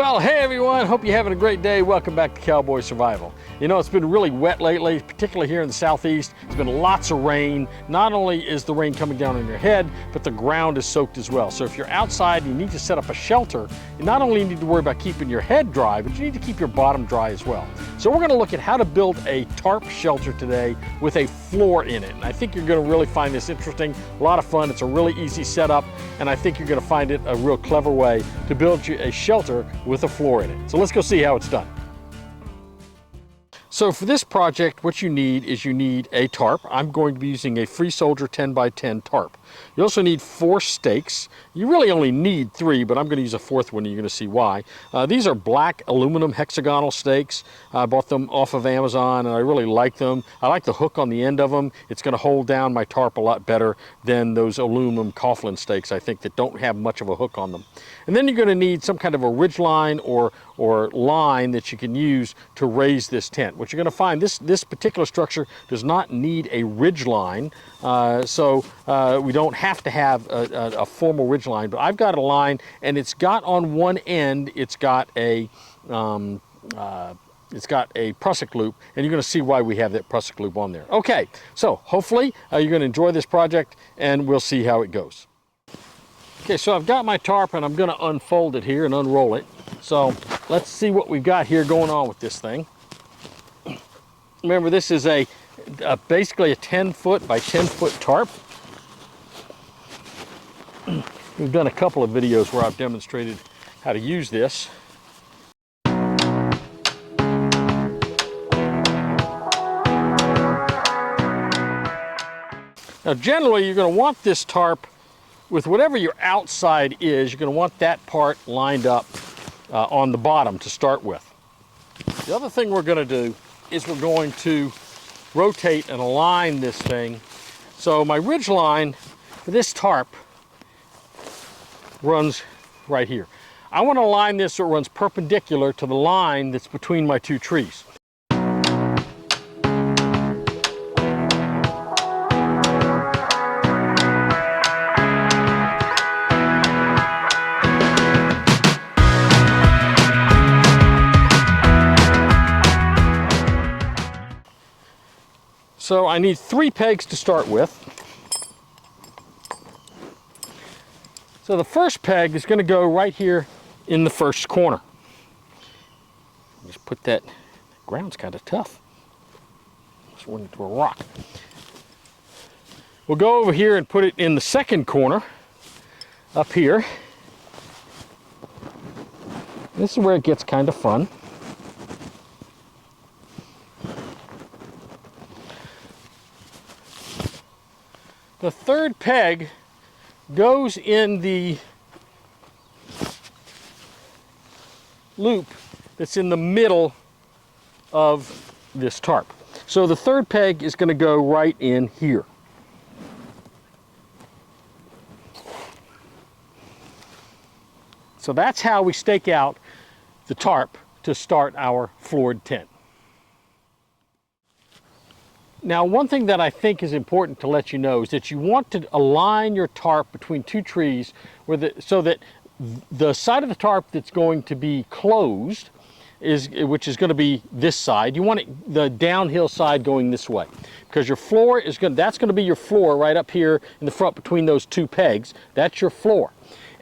Well, hey everyone, hope you're having a great day. Welcome back to Cowboy Survival. You know, it's been really wet lately, particularly here in the southeast. It's been lots of rain. Not only is the rain coming down on your head, but the ground is soaked as well. So if you're outside and you need to set up a shelter, you not only need to worry about keeping your head dry, but you need to keep your bottom dry as well. So we're gonna look at how to build a tarp shelter today with a floor in it. And I think you're gonna really find this interesting, a lot of fun. It's a really easy setup, and I think you're gonna find it a real clever way to build you a shelter with a floor in it. So let's go see how it's done. So for this project, what you need is you need a tarp. I'm going to be using a Free Soldier 10 by 10 tarp. You also need 4 stakes. You really only need 3, but I'm going to use a 4th one and you're going to see why. These are black aluminum hexagonal stakes. I bought them off of Amazon and I really like them. I like the hook on the end of them. It's going to hold down my tarp a lot better than those aluminum Coughlin stakes, I think, that don't have much of a hook on them. And then you're going to need some kind of a ridge line or line that you can use to raise this tent. What you're going to find, this particular structure does not need a ridge line, so we don't have to have a formal ridge line, but I've got a line and it's got on one end, it's got a prusik loop, and you're going to see why we have that prusik loop on there. Okay, so hopefully you're going to enjoy this project and we'll see how it goes. Okay, so I've got my tarp and I'm going to unfold it here and unroll it. So let's see what we've got here going on with this thing. Remember, this is basically a 10-foot by 10-foot tarp. We've done a couple of videos where I've demonstrated how to use this. Now, generally, you're going to want this tarp with whatever your outside is. You're going to want that part lined up on the bottom to start with. The other thing we're going to do is we're going to rotate and align this thing. So my ridge line for this tarp runs right here. I want to align this so it runs perpendicular to the line that's between my 2 trees. So I need 3 pegs to start with. So the first peg is going to go right here in the first corner. Just put that, the ground's kind of tough. Just went into a rock. We'll go over here and put it in the second corner, up here. This is where it gets kind of fun. The third peg goes in the loop that's in the middle of this tarp. So the third peg is going to go right in here. So that's how we stake out the tarp to start our floored tent. Now, one thing that I think is important to let you know is that you want to align your tarp between 2 trees so that the side of the tarp that's going to be closed, which is going to be this side, you want the downhill side going this way. Because your floor that's going to be your floor right up here in the front between those 2 pegs. That's your floor.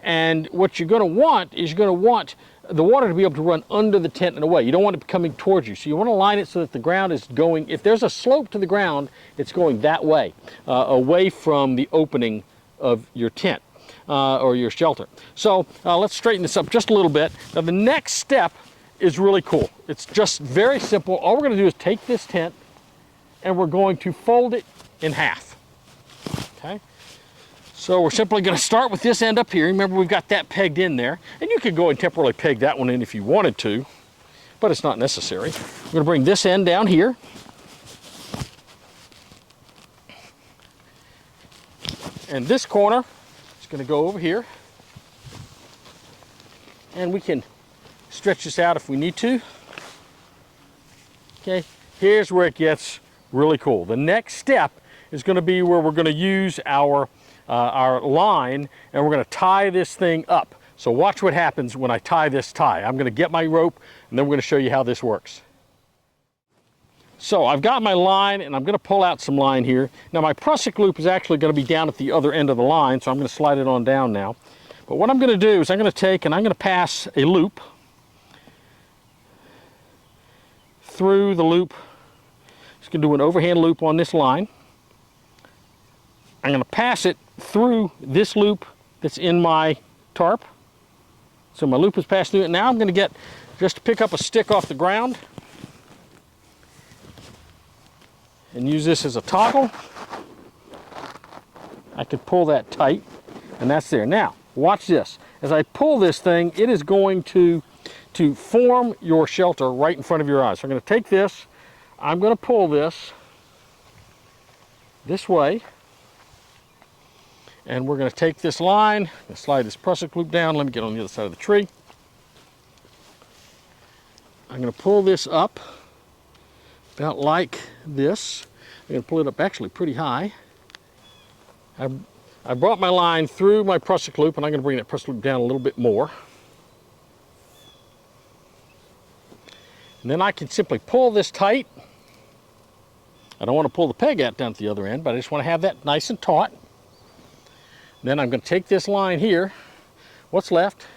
And what you're going to want is the water to be able to run under the tent and away. You don't want it coming towards you. So you want to line it so that the ground is going, if there's a slope to the ground, it's going that way, away from the opening of your tent or your shelter. So let's straighten this up just a little bit. Now the next step is really cool. It's just very simple. All we're going to do is take this tent and we're going to fold it in half. Okay? So we're simply going to start with this end up here. Remember, we've got that pegged in there. And you could go and temporarily peg that one in if you wanted to, but it's not necessary. We're going to bring this end down here. And this corner is going to go over here. And we can stretch this out if we need to. Okay, here's where it gets really cool. The next step is going to be where we're going to use our line, and we're going to tie this thing up So watch what happens when I tie this tie. I'm going to get my rope, and then we're going to show you how this works. So I've got my line, and I'm going to pull out some line here. Now my prusik loop is actually going to be down at the other end of the line, so I'm going to slide it on down now. But what I'm going to do is I'm going to take and I'm going to pass a loop through the loop. Just going to do an overhand loop on this line. I'm going to pass it through this loop that's in my tarp. So my loop is passed through it. Now I'm going to get, just to pick up a stick off the ground and use this as a toggle. I could pull that tight, and that's there. Now, watch this. As I pull this thing, it is going to form your shelter right in front of your eyes. So I'm going to take this, I'm going to pull this way, and we're going to take this line, I'm going to slide this prusik loop down. Let me get on the other side of the tree. I'm going to pull this up about like this. I'm going to pull it up actually pretty high. I brought my line through my prusik loop, and I'm going to bring that prusik loop down a little bit more. And then I can simply pull this tight. I don't want to pull the peg out down at the other end, but I just want to have that nice and taut. Then I'm going to take this line here, what's left,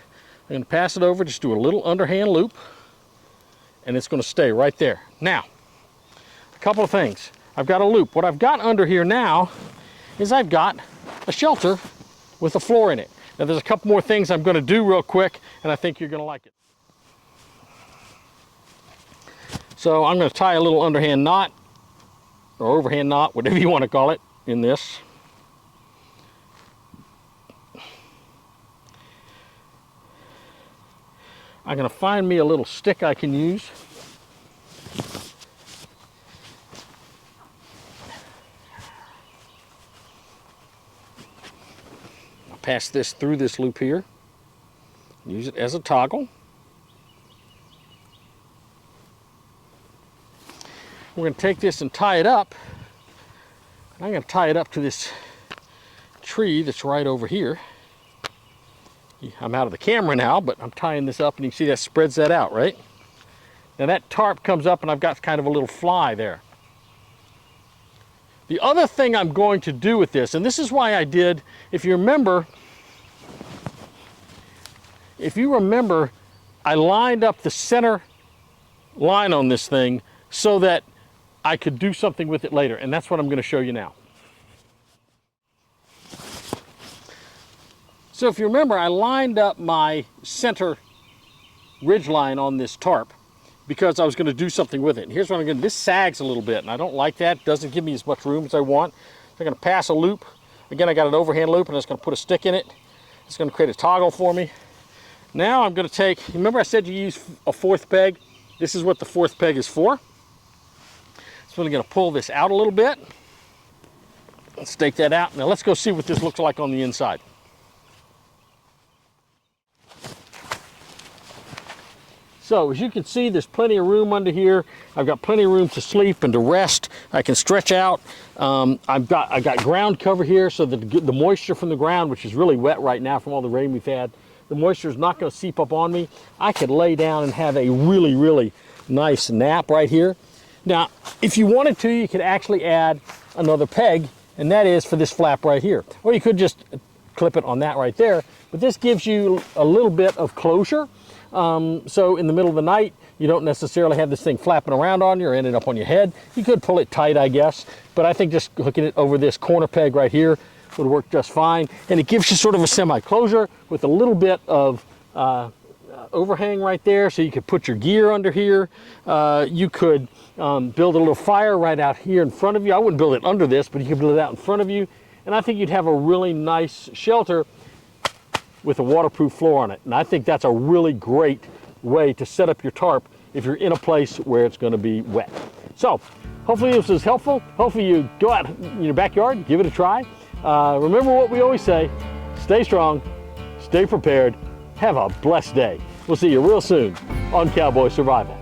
I'm going to pass it over, just do a little underhand loop, and it's going to stay right there. Now, a couple of things. I've got a loop. What I've got under here now is I've got a shelter with a floor in it. Now there's a couple more things I'm going to do real quick, and I think you're going to like it. So I'm going to tie a little underhand knot, or overhand knot, whatever you want to call it, in this. I'm going to find me a little stick I can use. I'll pass this through this loop here. Use it as a toggle. We're going to take this and tie it up. I'm going to tie it up to this tree that's right over here. I'm out of the camera now, but I'm tying this up, and you can see that spreads that out, right? Now that tarp comes up, and I've got kind of a little fly there. The other thing I'm going to do with this, and this is why I did, if you remember, I lined up the center line on this thing so that I could do something with it later, and that's what I'm going to show you now. So if you remember, I lined up my center ridge line on this tarp because I was going to do something with it. And here's what I'm going to do. This sags a little bit, and I don't like that. It doesn't give me as much room as I want. So I'm going to pass a loop. Again, I got an overhand loop, and I'm just going to put a stick in it. It's going to create a toggle for me. Now I'm going to take, remember I said you use a fourth peg? This is what the fourth peg is for. So I'm going to pull this out a little bit. Let's stake that out. Now let's go see what this looks like on the inside. So as you can see, there's plenty of room under here. I've got plenty of room to sleep and to rest. I can stretch out. I've got ground cover here, so that the moisture from the ground, which is really wet right now from all the rain we've had, the moisture is not going to seep up on me. I could lay down and have a really, really nice nap right here. Now, if you wanted to, you could actually add another peg, and that is for this flap right here. Or you could just clip it on that right there. But this gives you a little bit of closure. So in the middle of the night, you don't necessarily have this thing flapping around on you or ending up on your head. You could pull it tight, I guess, but I think just hooking it over this corner peg right here would work just fine. And it gives you sort of a semi-closure with a little bit of overhang right there, so you could put your gear under here. You could build a little fire right out here in front of you. I wouldn't build it under this, but you could build it out in front of you. And I think you'd have a really nice shelter with a waterproof floor on it. And I think that's a really great way to set up your tarp if you're in a place where it's going to be wet. So hopefully this was helpful. Hopefully you go out in your backyard, give it a try. Remember what we always say, stay strong, stay prepared, have a blessed day. We'll see you real soon on Cowboy Survival.